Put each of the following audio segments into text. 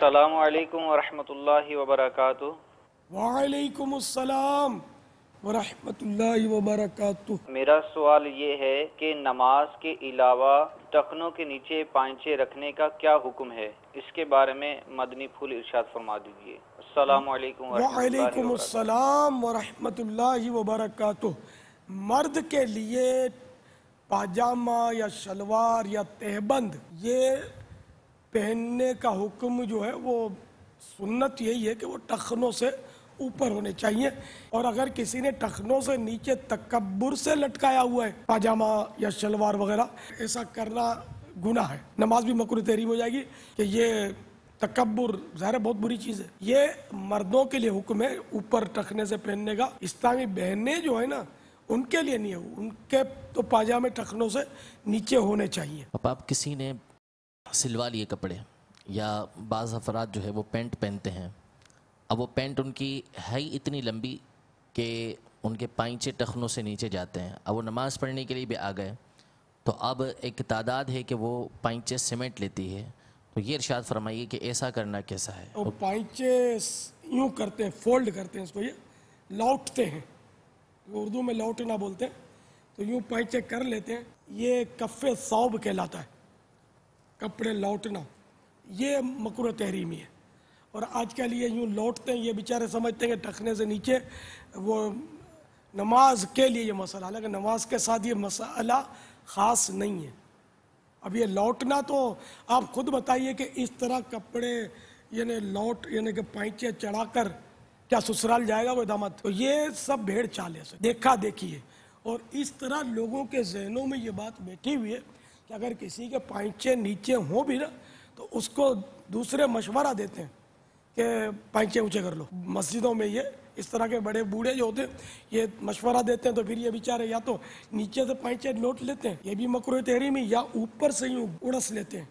السلام علیکم ورحمۃ اللہ وبرکاتہ۔ وعلیکم السلام ورحمۃ اللہ وبرکاتہ۔ میرا سوال یہ ہے کہ نماز کے علاوہ ٹخنوں کے نیچے پائنچے رکھنے کا کیا حکم ہے؟ اس کے بارے میں مدنی پھول ارشاد فرما دیجیے۔ السلام علیکم ورحمۃ اللہ وعلیکم وبرکاتہ۔ السلام ورحمۃ اللہ وبرکاتہ۔ مرد کے لیے پاجامہ یا شلوار یا تہبند یہ پہننے کا حکم جو ہے وہ سنت یہی ہے کہ وہ ٹخنوں سے اوپر ہونے چاہیے، اور اگر کسی نے ٹخنوں سے نیچے تکبر سے لٹکایا ہوا ہے پاجامہ یا شلوار وغیرہ، ایسا کرنا گناہ ہے، نماز بھی مکروہ تحریم ہو جائے گی کہ یہ تکبر ظاہر بہت بری چیز ہے۔ یہ مردوں کے لیے حکم ہے اوپر ٹخنے سے پہننے کا، اسلامی بہنیں جو ہے نا ان کے لیے نہیں ہے، ان کے تو پاجامے ٹخنوں سے نیچے ہونے چاہیے۔ اب کسی نے سلوا لیے کپڑے، یا بعض افراد جو ہے وہ پینٹ پہنتے ہیں، اب وہ پینٹ ان کی ہے ہی اتنی لمبی کہ ان کے پائنچے ٹخنوں سے نیچے جاتے ہیں، اب وہ نماز پڑھنے کے لیے بھی آ گئے تو اب ایک تعداد ہے کہ وہ پائنچے سمیٹ لیتی ہے، تو یہ ارشاد فرمائیے کہ ایسا کرنا کیسا ہے؟ وہ پائنچے یوں کرتے ہیں، فولڈ کرتے ہیں، اس کو یہ لوٹتے ہیں، اردو میں لوٹنا بولتے ہیں، تو یوں پائنچے کر لیتے ہیں، یہ کف ثوب کہلاتا ہے، کپڑے لوٹنا، یہ مکروہ تحریمی ہے۔ اور آج کل یہ یوں لوٹتے ہیں، یہ بیچارے سمجھتے ہیں کہ ٹخنے سے نیچے وہ نماز کے لیے یہ مسئلہ، حالانکہ نماز کے ساتھ یہ مسئلہ خاص نہیں ہے۔ اب یہ لوٹنا تو آپ خود بتائیے کہ اس طرح کپڑے یعنی لوٹ یعنی کہ پائنچے چڑھا کر کیا سسرال جائے گا کوئی داماد؟ تو یہ سب بھیڑ چال ہے، دیکھا دیکھی ہے، اور اس طرح لوگوں کے ذہنوں میں یہ بات بیٹھی ہوئی ہے کہ اگر کسی کے پائنچے نیچے ہوں بھی نا تو اس کو دوسرے مشورہ دیتے ہیں کہ پائنچے اونچے کر لو۔ مسجدوں میں یہ اس طرح کے بڑے بوڑھے جو ہوتے ہیں یہ مشورہ دیتے ہیں، تو پھر یہ بیچارے یا تو نیچے سے پائنچے لوٹ لیتے ہیں، یہ بھی مکروہ تحریمی، یا اوپر سے یوں اڑس لیتے ہیں،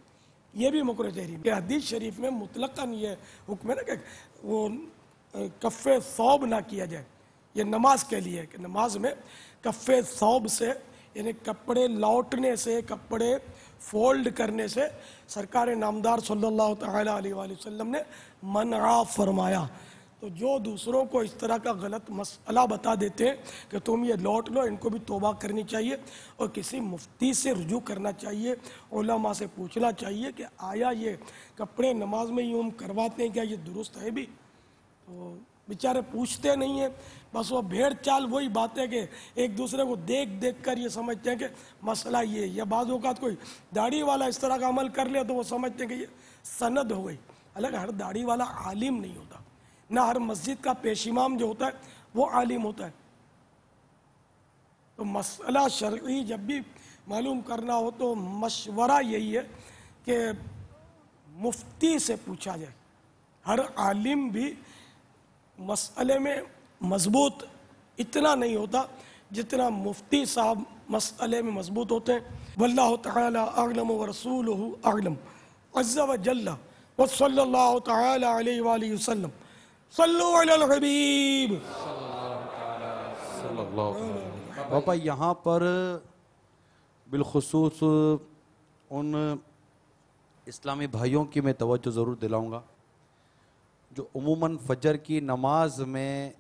یہ بھی مکروہ تحریمی۔ کہ حدیث شریف میں مطلقاً یہ حکم ہے نا کہ وہ کف ثوب نہ کیا جائے، یہ نماز کے لیے کہ نماز میں کف ثوب سے یعنی کپڑے لوٹنے سے، کپڑے فولڈ کرنے سے سرکار نامدار صلی اللہ تعالی علیہ وآلہ وسلم نے منع فرمایا۔ تو جو دوسروں کو اس طرح کا غلط مسئلہ بتا دیتے ہیں کہ تم یہ لوٹ لو، ان کو بھی توبہ کرنی چاہیے اور کسی مفتی سے رجوع کرنا چاہیے، علماء سے پوچھنا چاہیے کہ آیا یہ کپڑے نماز میں یوں کرواتے ہیں کیا یہ درست ہے بھی؟ تو بیچارے پوچھتے نہیں ہیں، بس وہ بھیڑ چال وہی بات ہے کہ ایک دوسرے کو دیکھ دیکھ کر یہ سمجھتے ہیں کہ مسئلہ یہ ہے، یا بعض اوقات کوئی داڑھی والا اس طرح کا عمل کر لے تو وہ سمجھتے ہیں کہ یہ سند ہو گئی، حالانکہ ہر داڑھی والا عالم نہیں ہوتا، نہ ہر مسجد کا پیش امام جو ہوتا ہے وہ عالم ہوتا ہے۔ تو مسئلہ شرعی جب بھی معلوم کرنا ہو تو مشورہ یہی ہے کہ مفتی سے پوچھا جائے، ہر عالم بھی مسئلے میں مضبوط اتنا نہیں ہوتا جتنا مفتی صاحب مسئلے میں مضبوط ہوتے ہیں۔ واللہ تعالی اعلم ورسولہ اعلم عز وجل وصلی اللہ تعالی علیہ وآلہ وسلم۔ صلو علی الحبیب صلی اللہ علیہ وسلم۔ باپا یہاں پر بالخصوص ان اسلامی بھائیوں کی میں توجہ ضرور دلاؤں گا جو عموماً فجر کی نماز میں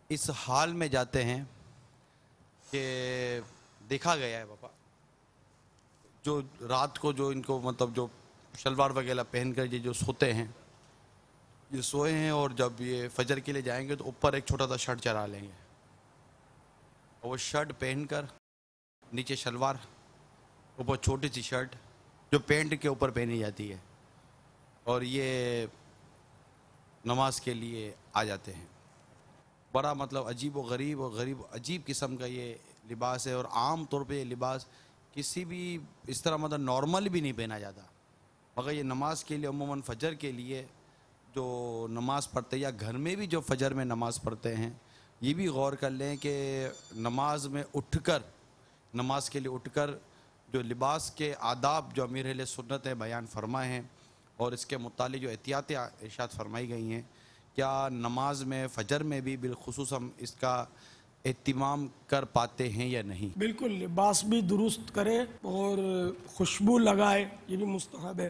اس حال میں جاتے ہیں کہ دیکھا گیا ہے باپا، جو رات کو جو ان کو مطلب جو شلوار وغیرہ پہن کر یہ جو سوتے ہیں، یہ سوئے ہیں اور جب یہ فجر کے لیے جائیں گے تو اوپر ایک چھوٹا سا شرٹ چڑھا لیں گے، اور وہ شرٹ پہن کر نیچے شلوار، اوپر چھوٹی سی شرٹ جو پینٹ کے اوپر پہنی جاتی ہے، اور یہ نماز کے لیے آ جاتے ہیں۔ بڑا مطلب عجیب و غریب عجیب قسم کا یہ لباس ہے، اور عام طور پہ یہ لباس کسی بھی اس طرح مطلب نارمل بھی نہیں پہنا جاتا، مگر یہ نماز کے لیے عموماً فجر کے لیے جو نماز پڑھتے ہیں یا گھر میں بھی جو فجر میں نماز پڑھتے ہیں، یہ بھی غور کر لیں کہ نماز میں اٹھ کر، نماز کے لیے اٹھ کر جو لباس کے آداب جو امیر اہل سنت نے بیان فرمائے ہیں اور اس کے متعلق جو احتیاطیں ارشاد فرمائی گئی ہیں، کیا نماز میں فجر میں بھی بالخصوص ہم اس کا اہتمام کر پاتے ہیں یا نہیں؟ بالکل، لباس بھی درست کرے اور خوشبو لگائے، یہ بھی مستحب ہے،